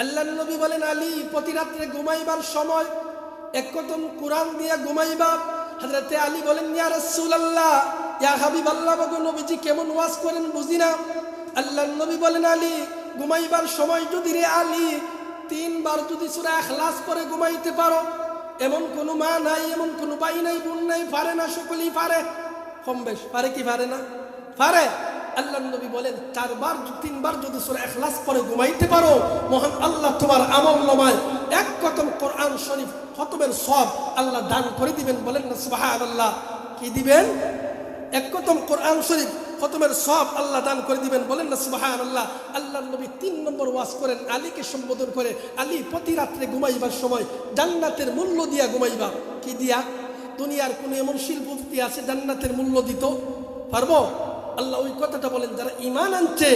আল্লাহর নবী বলেন, আলী প্রতি রাত্রে ঘুমাইবার সময় এক কদম কোরআন দিয়া ঘুমাইবা। হযরতে আলী বলেন, ইয়া রাসূলুল্লাহ, ইয়া হাবিবাল্লাহ, গো নবীজি কেমন ওয়াজ করেন বুঝি না। আল্লাহর নবী বলেন, আলী ঘুমাইবার সময় যদি রে আলী 3 বার যদি সূরা ইখলাস পড়ে ঘুমাইতে পারো, এমন কোনো মা নাই, এমন কোনো ভাই নাই, বোন নাই, পারে না, সকলেই পারে। কম বেশ পারে কি পারে না? পারে। আল্লাহর নবী বলেন 4 বার 3 বার যদি সূরা ইখলাস পড়ে ঘুমাইতে পারো, মহান আল্লাহ তোমার আমলনামায় এক কদম কোরআন শরীফ খতমের সওয়াব আল্লাহ দান করে দিবেন। বলেন না সুবহানাল্লাহ। কি দিবেন? এক কদম কোরআন শরীফ খতমের সওয়াব আল্লাহ দান করে দিবেন। বলেন না সুবহানাল্লাহ। আল্লাহর নবী 3 নম্বর ওয়াজ করেন আলীকে সম্বোধন করে, আলী প্রতি রাত্রে ঘুমাইবার সময় জান্নাতের মূল্য দিয়া ঘুমাইবা। কি দিয়া? দুনিয়ার কোন এমন শিল্পপতি আছে জান্নাতের মূল্য দিত পারবো? আল্লাহ ওই কথাটা বলেন, যারা ঈমান আনছে,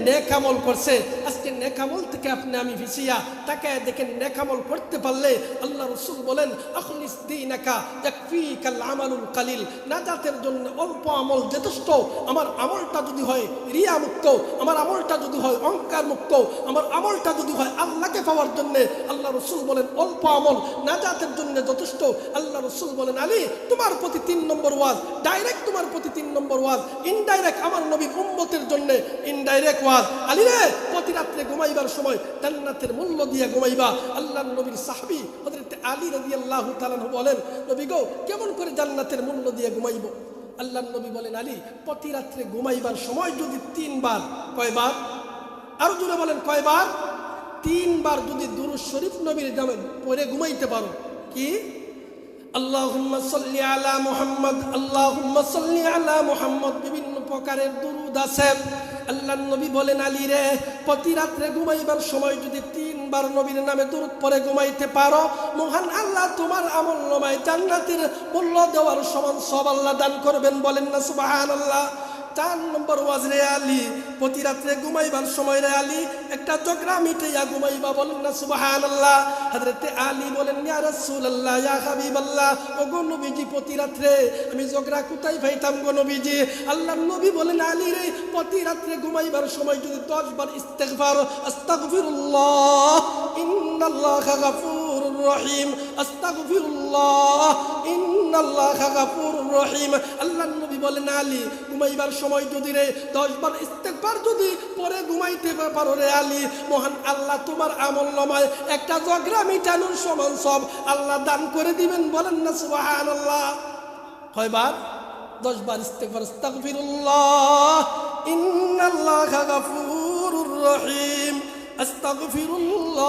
নেক আমল করছে, আজকে নেক আমল থেকে আপনি আমি ভিসিয়া তাকায় দেখেন নেক আমল করতে পারলে আল্লাহ রাসূল বলেন, আখলিস দীনাকা ইয়াকফিকাল আমালুল কালিল। নাজাতের জন্য অল্প আমল যথেষ্ট। আমার আমলটা যদি হয় রিয়া মুক্ত, আমার আমলটা যদি হয় অহংকার মুক্ত, আমার আমলটা যদি হয় আল্লাহকে পাওয়ার জন্য, আল্লাহ রাসূল বলেন অল্প আমল নাজাতের জন্য যথেষ্ট। আল্লাহ রাসূল বলেন, আলী তোমার প্রতি 3 নম্বর ওয়াজ, ডাইরেক্ট তোমার প্রতি 3 নম্বর ওয়াজ, ইনডাইরেক্ট আমার নবীর উম্মতের জন্য ইনডাইরেক্ট ওয়াজ। আলী রে প্রতি রাত্রে ঘুমাইবার সময় জান্নাতের মূল্য দিয়ে ঘুমাইবা। আল্লাহর নবীর সাহাবী হযরত আলী রাদিয়াল্লাহু তাআলা বলেন, নবী গো কেমন করে জান্নাতের মূল্য দিয়ে ঘুমাইবো? আল্লাহর নবী বলেন, আলী প্রতি রাত্রে ঘুমাইবার সময় যদি 3 বার, কয়বার? আরো জোরে বলেন, কয়বার? 3 বার যদি দুরূদ শরীফ নবীর নামে পড়ে ঘুমাইতে পারো। কি? আল্লাহুম্মা সাল্লি আলা মুহাম্মদ, আল্লাহুম্মা সাল্লি আলা মুহাম্মদ, বিভিন্ন প্রকারের দুরূদ আছে। আল্লাহর নবী বলেন, আলী রে প্রতি রাত্রে ঘুমাইবার সময় যদি 3 বার নবীর নামে দুরূদ পড়ে ঘুমাইতে পারো, মহান আল্লাহ তোমার আমলনামায় জান্নাতের মূল্য দেওয়ার সমান সওয়াব আল্লাহ দান করবেন। বলেন না সুবহানাল্লাহ। 4 নম্বর ওয়াজ রে আলী প্রতি রাত্রে ঘুমাইবার সময় রে আলী একটা জগরা মিটাইয়া ঘুমাইবা। বলেন না সুবহানাল্লাহ। হযরতে আলী বলেন, ইয়া রাসূলুল্লাহ, ইয়া হাবিবাল্লাহ, ও গো নবীজি প্রতি রাত্রে আমি জগরা কোথায় পাইতাম গো নবীজি? আল্লাহর নবী বলেন, আলী রে প্রতি রাত্রে ঘুমাইবার সময় যদি 10 বার ইস্তিগফার, আস্তাগফিরুল্লাহ ইন্নাল্লাহা গাফুরুর রহিম, আস্তাগফিরুল্লাহ ইন্নাল্লাহা গাফুরুর রহিম। আল্লাহর নবী বলেন, আলী ঘুমাইবার সময় যদি রে 10 বার ইস্তিগফার যদি পরে ঘুমাইতে পারো রে আলী, মহান আল্লাহ তোমার আমলনামায় একটা জগরা মিটানোর সমান সব আল্লাহ দান করে দিবেন। বলেন না সুবহানাল্লাহ। কয়বার? 10 বার ইস্তিগফার, আস্তাগফিরুল্লাহ ইন্নাল্লাহা গাফুরুর রহিম, আস্তাগফিরুল্লাহ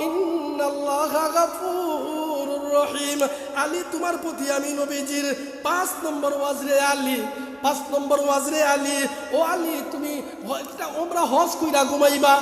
ইন্নাল্লাহা গাফুরুর রহিম। আলী তোমার প্রতি আমি নবীজির 5 নম্বর ওয়াজ রে আলী, 5 নম্বর ওয়াজ রে আলী, ও আলী তুমি একটা ওমরা হজ কইরা ঘুমাইবা।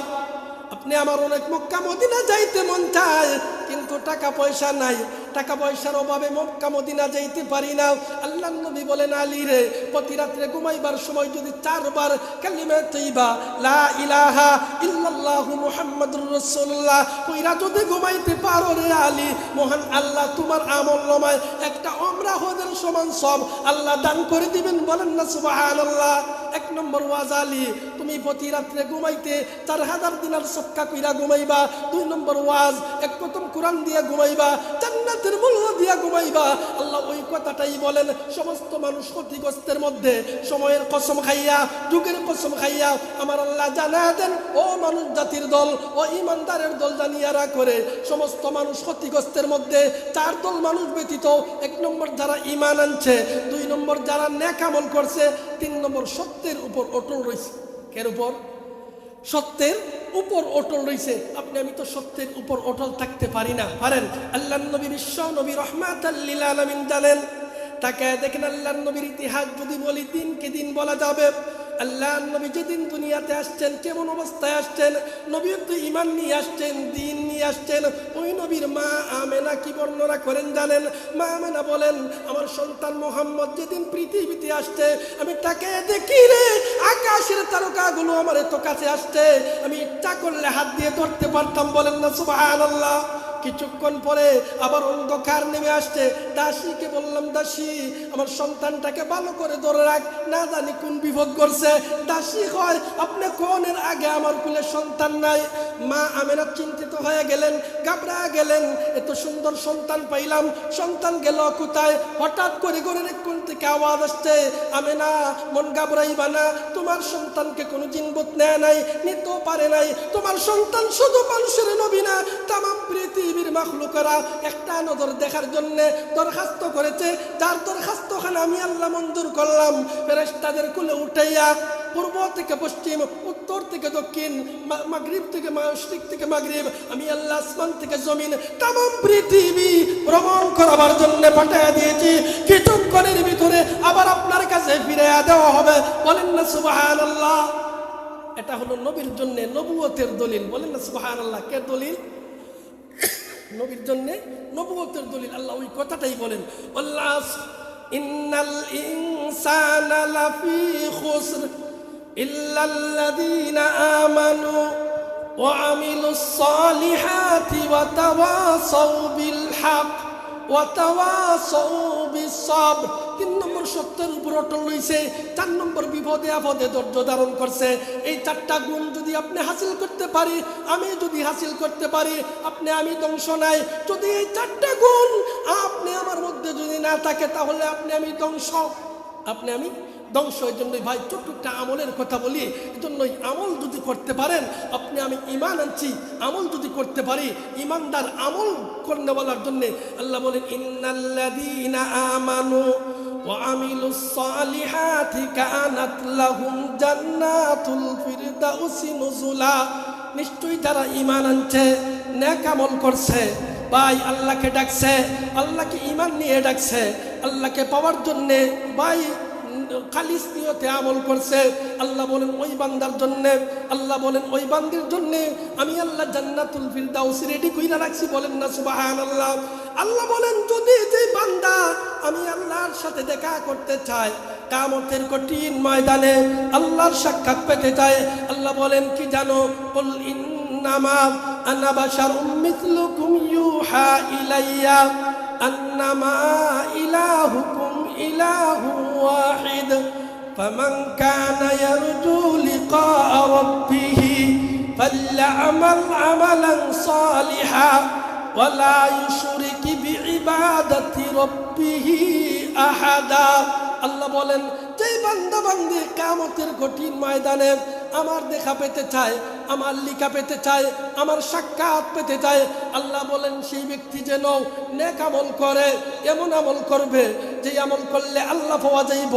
আপনি আমার অনেক মক্কা মদিনা যাইতে মন চায়, কিন্তু টাকা পয়সা নাই, টাকা পয়সার অভাবে মক্কা মদিনা যাইতে পারি না। আল্লাহর নবী বলেন, আলী রে প্রতি রাত্রে ঘুমাইবার সময় যদি 4 বার কালিমা তাইবা লা ইলাহা ইল্লাল্লাহু মুহাম্মাদুর রাসূলুল্লাহ কইরা যদি ঘুমাইতে পারো রে আলী, মহান আল্লাহ তোমার আমলনামায় একটা উমরা হজের সমান সব আল্লাহ দান করে দিবেন। বলেন না সুবহানাল্লাহ। 1 নম্বর ওয়াজ আলী তুমি প্রতি রাত্রে ঘুমাইতে 4000 দিনার সদকা কইরা ঘুমাইবা। 2 নম্বর ওয়াজ এক কদম কোরআন দিয়ে ঘুমাইবা, জান্নাতের মূল্য দিয়া ঘুমাইবা। আল্লাহ ওই কথাটাই বলেন, সমস্ত মানুষ ক্ষতিগ্রস্তের মধ্যে সময়ের কসম খাইয়া, যুগের কসম খাইয়া আমার আল্লাহ জানা দেন, ও মানুষ জাতির দল, ও ইমানদারের দল জানিয়ারা করে সমস্ত মানুষ ক্ষতিগ্রস্তের মধ্যে 4 দল মানুষ ব্যতীত। 1 নম্বর যারা ঈমান আনছে, 2 নম্বর যারা নেক আমল করছে, 3 নম্বর সত্যের উপর অটল রয়েছে। এর উপর? সত্যের উপর অটল রয়েছে। আপনি আমি তো সত্যের উপর অটল থাকতে পারি না। পারেন? আল্লাহর নবী বিশ্ব নবী রাহমাতাল লিল আলামিন জানেন। তাকে দেখেন আল্লাহর নবীর ইতিহাস যদি বলি দিনকে দিন বলা যাবে। আল্লাহর নবী যেদিন দুনিয়াতে আসছেন কেমন অবস্থায় আসছেন? নবী তো ঈমান নিয়ে আসছেন, দিন নিয়ে আসছেন। ওই নবীর মা আমেনা কি বর্ণনা করেন জানেন? মা আমেনা বলেন, আমার সন্তান মুহাম্মদ যেদিন পৃথিবীতে আসছে আমি তাকে দেখি রে আকাশের তারকাগুলো আমার এত কাছে আসছে, আমি ইচ্ছা করলে হাত দিয়ে ধরতে পারতাম। বলেন না সুবহানাল্লাহ। কিছুক্ষণ পরে আবার অন্ধকার নেমে আসছে। দাসীকে বললাম, দাসী আমার সন্তানটাকে ভালো করে ধরে রাখ, না জানি কোন বিপদ করছে। দাসী হয়, আপনি কোনের আগে আমার কুলে সন্তান নাই। মা আমেনা চিন্তিত হয়ে গেলেন, ঘাবড়া গেলেন, এত সুন্দর সন্তান পাইলাম, সন্তান গেল কোথায়? হঠাৎ করে ঘরের কোন থেকে আওয়াজ আসছে, আমেনা মন ঘাবড়াইবা না, তোমার সন্তানকে কোনো জিনবত নেয় নাই, নিতেও পারে নাই। তোমার সন্তান শুধু মানুষের নবী না, তামাম পৃথিবীর মাখলুকেরা একটা নজর দেখার জন্য দরখাস্ত করেছে, যার দরখাস্তখানে আমি আল্লাহ মঞ্জুর করলাম। ফেরেশতাদের কুলে উঠাইয়া পূর্ব থেকে পশ্চিম, উত্তর থেকে দক্ষিণ, মাগরিব থেকে মাশরিক থেকে মাগরিব, আমি আল্লাহ আসমান থেকে জমিন তামাম পৃথিবী ভ্রমণ করার জন্য পাঠিয়ে দিয়েছি। কিছুক্ষণের ভিতরে আবার আপনার কাছে ফিরে দেওয়া হবে। বলেন না সুবহানাল্লাহ। এটা হলো নবীর জন্য নবুয়তের দলিল। বলেন না সুবহানাল্লাহ। কে দলিল? নবীর জন্য নবুয়তের দলিল। আল্লাহ ওই কথাটাই বলেন, আল্লাহ ইন্নাল ইনসানা লাফি খুসর ইল্লাল্লাযীনা আমানু ওয়া আমিলুস সালিহাতি ওয়া তাওয়াসাউ বিল হক ওয়া তাওয়াসাউ বিস সাবর। 3 নম্বর সত্যের উপর অটল রইছে, 4 নম্বর বিপদে আপদে ধৈর্য ধারণ করছে। এই 4টা গুণ যদি আপনি হাসিল করতে পারি, আমি যদি হাসিল করতে পারি, আপনি আমি ধ্বংস নাই। যদি এই 4টা গুণ আপনি আমার মধ্যে যদি না থাকে, তাহলে আপনি আমি ধ্বংস, আপনি আমি ধ্বংস। এই জন্যই ভাই ছোট্ট একটা আমলের কথা বলি, এই জন্যই আমল যদি করতে পারেন, আপনি আমি ইমান আনছি, আমল যদি করতে পারি, ইমানদার আমল করনেওয়ালার জন্য আল্লাহ বলেন, ইন্নাল্লাযীনা আমানু ওয়া আমিলুস সালিহাতি কানাত লাহুম জান্নাতুল ফিরদাউসি নুজুলা। নিশ্চয়ই যারা ইমান আনছে, নেক আমল করছে, ভাই আল্লাহকে ডাকছে, আল্লাহকে ইমান নিয়ে ডাকছে, আল্লাহকে পাওয়ার জন্যে ভাই খালিস নিয়তে আমল করছে, আল্লাহ বলেন ওই বান্দার জন্য, আল্লাহ বলেন ওই বান্দির জন্য আমি আল্লাহ জান্নাতুল ফিরদাউস রেডি কইরা রাখছি। বলেন না সুবহানাল্লাহ। আল্লাহ বলেন যদি যে বান্দা আমি আল্লাহর সাথে দেখা করতে চায়, কিয়ামতের কঠিন ময়দানে আল্লাহর সাক্ষাৎ পেতে চায়, আল্লাহ বলেন কি জানো? কুল ইন্নামা আনা বাশারুম মিসলুকুম ইউহা ইলাইয়া আন্নামা ইলাহুকুম ইলাহু ওয়াহিদ ফামান কানা ইয়ারজু লিকাআ রাব্বিহি ফালইআমাল আমালান সালিহা ওয়ালা ইউশরিক বিইবাদাতি রাব্বিহি আহাদা। আল্লাহ বলেন যেই বান্দা বান্দি কিয়ামতের কঠিন ময়দানে আমার দেখা পেতে চায়, আমার লিখা পেতে চায়, আমার সাক্ষাৎ পেতে চায়, আল্লাহ বলেন সেই ব্যক্তি যেন নেক আমল করে। এমন আমল করবে যে আমল করলে আল্লাহ পাওয়া যাইব,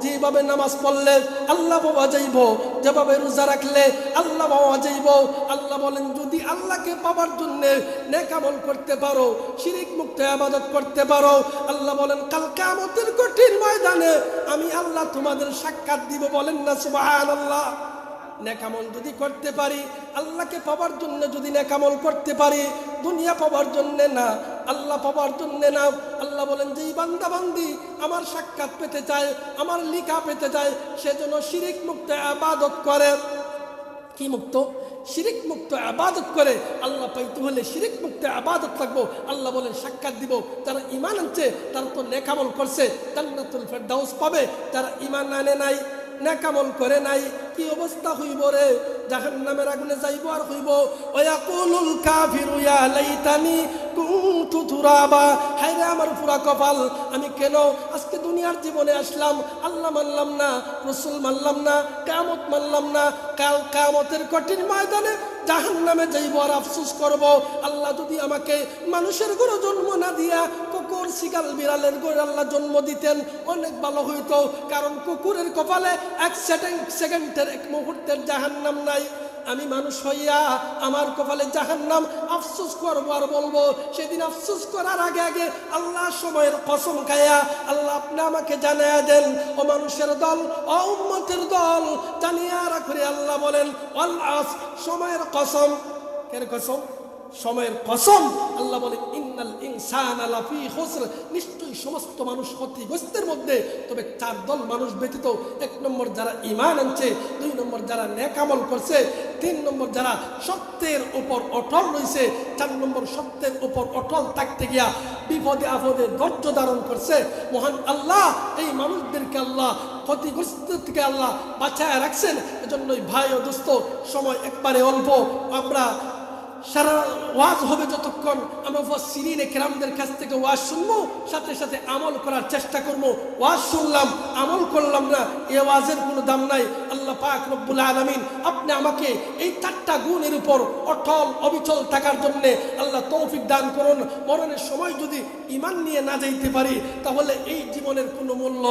যেভাবে নামাজ পড়লে আল্লাহ পাওয়া যাইব, যেভাবে রোজা রাখলে আল্লাহ পাওয়া যাইব। আল্লাহ বলেন যদি আল্লাহকে পাওয়ার জন্য নেক আমল করতে পারো, শিরিক মুক্ত ইবাদত করতে পারো, আল্লাহ বলেন কাল কিয়ামতের কঠিন ময়দানে আমি আল্লাহ তোমাদের সাক্ষাৎ দিব। বলেন না সুবহানাল্লাহ। নেকামল যদি করতে পারি, আল্লাহকে পাওয়ার জন্য যদি নেকামল করতে পারি, দুনিয়া পাওয়ার জন্য না, আল্লাহ পাওয়ার জন্য না। আল্লাহ বলেন যেই বান্দা বান্দি আমার সাক্ষাৎ পেতে চায়, আমার লিখা পেতে চায়, সেজন্য শিরিক মুক্ত ইবাদত করে। কি মুক্ত? শিরিক মুক্ত ইবাদত করে। আল্লাহ পাইতে হলে শিরিক মুক্ত ইবাদত থাকবো। আল্লাহ বলেন সাক্ষাৎ দিব। যারা ঈমান আনছে তারা তো নেকামল করছে, জান্নাতুল ফিরদাউস পাবে। যারা ঈমান আনে নাই, নেকামল করে নাই, কি অবস্থা হইব রে? জাহান্নামের আগুনে যাইব আর হইব ওয়াকুলুল কাফিরু ইয়া লাইতানি কুনতু তুরাবা। হায় রে আমার পুরা কপাল, আমি কেন আজকে দুনিয়ার জীবনে আসলাম? আল্লাহ মানলাম না, রাসূল মানলাম না, কিয়ামত মানলাম না। কাল কিয়ামতের কঠিন ময়দানে জাহান্নামে যাইব আর আফসোস করব। আল্লাহ যদি আমাকে মানুষের ঘরে জন্ম না দিয়া কুকুর, শিকাল, বিড়ালের ঘরে আল্লাহ জন্ম দিতেন অনেক ভালো হইতো। কারণ কুকুরের কপালে এক সেকেন্ডের, এক মুহূর্তের জাহান্নাম নাই। আমি মানুষ হইয়া আমার কপালে জাহান্নাম, আফসোস করবো আর বলবো। সেদিন আফসোস করার আগে আগে আল্লাহ সময়ের কসম খায়া আল্লাহ আপনি আমাকে জানিয়ে দেন, ও মানুষের দল, ও উম্মতের দল, জানিয়ে রাখরে আল্লাহ বলেন ওয়াল আস, সময়ের কসম। কেন কসম? সময়ের কসম, আল্লাহ বলে ইন্নাল ইনসানা লাফি খুসর, নিশ্চয়ই সমস্ত মানুষ ক্ষতিগ্রস্তের মধ্যে, তবে 4 দল মানুষ ব্যতীত। 1 নম্বর যারা ঈমান আনছে, 2 নম্বর যারা নেক আমল করছে, 3 নম্বর যারা সত্যের উপর অটল রয়েছে, 4 নম্বর সত্যের উপর অটল থাকতে গিয়া বিপদে আপদে ধৈর্য ধারণ করছে। মহান আল্লাহ এই মানুষদেরকে আল্লাহ ক্ষতিগ্রস্ত থেকে আল্লাহ বাঁচায় রাখছেন। এজন্যই ভাই ও দোস্ত, সময় একবারে অল্প। আমরা সারা ওয়াজ হবে যতক্ষণ, আমরা মুফাসসিরিনে কেরামদের কাছ থেকে ওয়াজ শুনবো, সাথে সাথে আমল করার চেষ্টা করবো। ওয়াজ শুনলাম, আমল করলাম না, এই ওয়াজের কোনো দাম নাই। আল্লাহ পাক রব্বুল আলামিন আপনি আমাকে এই 4টা গুণের উপর অটল অবিচল থাকার জন্য আল্লাহ তৌফিক দান করুন। মরণের সময় যদি ঈমান নিয়ে না যাইতে পারি, তাহলে এই জীবনের কোনো মূল্য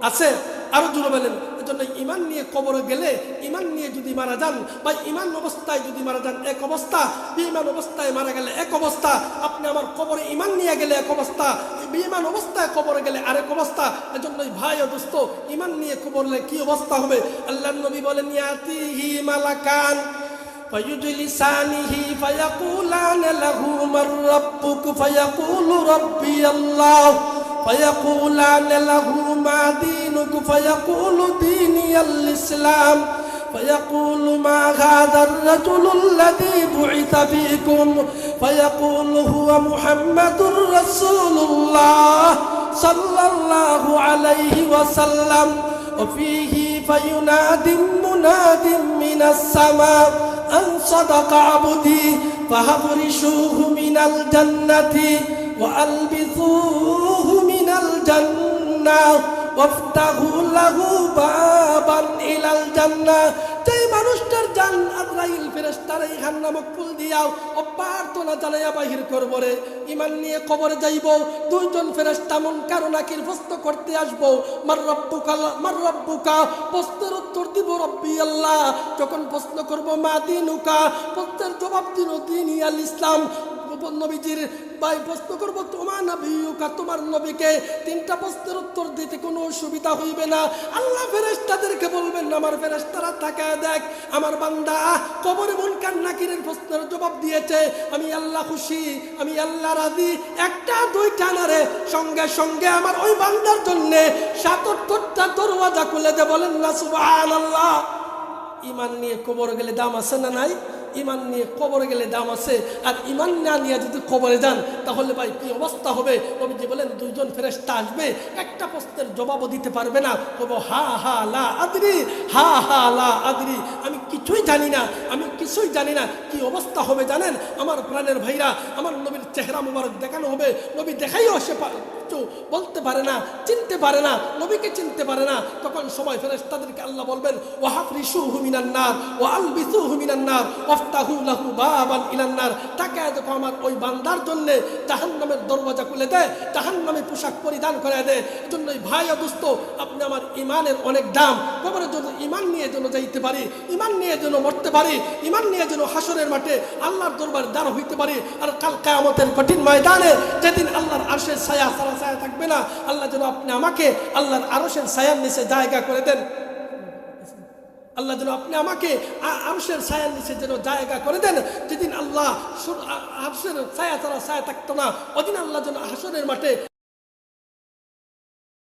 আছে? আরো জোরে বলেন। এজন্য ঈমান নিয়ে কবরে গেলে, ঈমান নিয়ে যদি মারা যান, বা ঈমান অবস্থায় যদি মারা যান এক অবস্থা, বেঈমান অবস্থায় মারা গেলে এক অবস্থা, আপনি আমার কবরে ঈমান নিয়ে গেলে এক অবস্থা, বেঈমান অবস্থায় কবরে গেলে আরেক অবস্থা। এজন্যই ভাই ও দোস্ত, ঈমান নিয়ে কবরে কি অবস্থা হবে? আল্লাহর নবী বলেন ইয়াতিহি মালাকান ফায়ুজলিসানিহি ফায়াকুলান লাহু মার রাব্বুক ফায়াকুলু রাব্বি আল্লাহ فيقولان له ما دينك فيقول ديني الإسلام فيقول ما هذا الرجل الذي بعث فيكم فيقول هو محمد رسول الله صلى الله عليه وسلم وفيه فينادي مناد من السماء أن صدق عبدي فهفرشوه من الجنة وألبثوه من الجنة وافتحوا له بابا إلى الجنة। যেই মানুষটার জান আজরাইল ফেরেশতারা জাহান্নামে ফুল দিয়াও অপ্রার্থনা জানাইয়া বাহির করব রে, ঈমান নিয়ে কবরে যাইব, 2 জন ফেরেশতা মুনকার ও নাকির প্রশ্ন করতে আসবো, মার রাব্বুকা মার রাব্বুকা, প্রশ্নের উত্তর দিব রব্বি আল্লাহ। যখন প্রশ্ন করব মা দীনুকা, প্রশ্নের জবাব দিন দীনি আল ইসলাম। নবীজির ভাই প্রশ্ন করবো তোমার নবীকা, তোমার নবীকে। 3টা প্রশ্নের উত্তর দিতে কোনো অসুবিধা হইবে না। আল্লাহ ফেরেশতাদেরকে বলবেন, আমার ফেরেশতারা তাকায় দেখ, আমার বান্দা কবরে মুনকার নাকিরের প্রশ্নের জবাব দিয়েছে, আমি আল্লাহ খুশি, আমি আল্লাহ রাজি। 1টা 2টা না রে, সঙ্গে সঙ্গে আমার ওই বান্দার জন্য 77টা দরওয়াজা খুলে দে। বলেন না সুবহানাল্লাহ। ঈমান নিয়ে কবরে গেলে দাম আছে না নাই? ঈমান নিয়ে কবরে গেলে দাম আছে। আর ঈমান না নিয়ে যদি কবরে যান, তাহলে ভাই কি অবস্থা হবে? নবীজি বলেন 2 জন ফেরেশতা আসবে, একটা প্রশ্নের জবাবও দিতে পারবে না। বলবো হা হা লা আদরি, হা হা লা আদরি, আমি কিছুই জানি না, আমি কিছুই জানি না। কি অবস্থা হবে জানেন আমার প্রাণের ভাইরা? আমার নবীর চেহারা মুবারক দেখানো হবে, নবী দেখাইও সে বলতে পারে না, চিনতে পারে না, নবীকে চিনতে পারে না। তখন সময় ফেরেশতাদেরকে আল্লাহ বলবেন ওয়াহফরিশুহু মিনান নার ওয়া আলবিসুহু মিনান নার ওয়াফতাহু লাহু বাবান ইলান নার। তাকায় দেখো আমার ওই বান্দার জন্য জাহান্নামের দরওয়াজা খুলে দেয়, জাহান্নামী পোশাক পরিধান করে দেয়। এজন্যই ভাই ও দোস্ত, আপনি আমার ঈমানের অনেক দাম। কবরের জন্য ঈমান নিয়ে যেন যাইতে পারি, ঈমান নিয়ে যেন মরতে পারি, ঈমান নিয়ে যেন হাসরের মাঠে আল্লাহর দরবারে দাঁড় হইতে পারি। আর কাল কিয়ামতের কঠিন ময়দানে যেদিন আল্লাহর আরশের ছায়া ছায়া থাকবে না, আল্লাহ যেন আপনি আমাকে আল্লাহর আরশের ছায়ার নিচে জায়গা করে দেন। আল্লাহ যেন আপনি আমাকে আরশের ছায়ার নিচে যেন জায়গা করে দেন। যেদিন আল্লাহ আরশের ছায়া ছাড়া ছায়া থাকতো না, ওদিন আল্লাহ যেন হাসরের মাঠে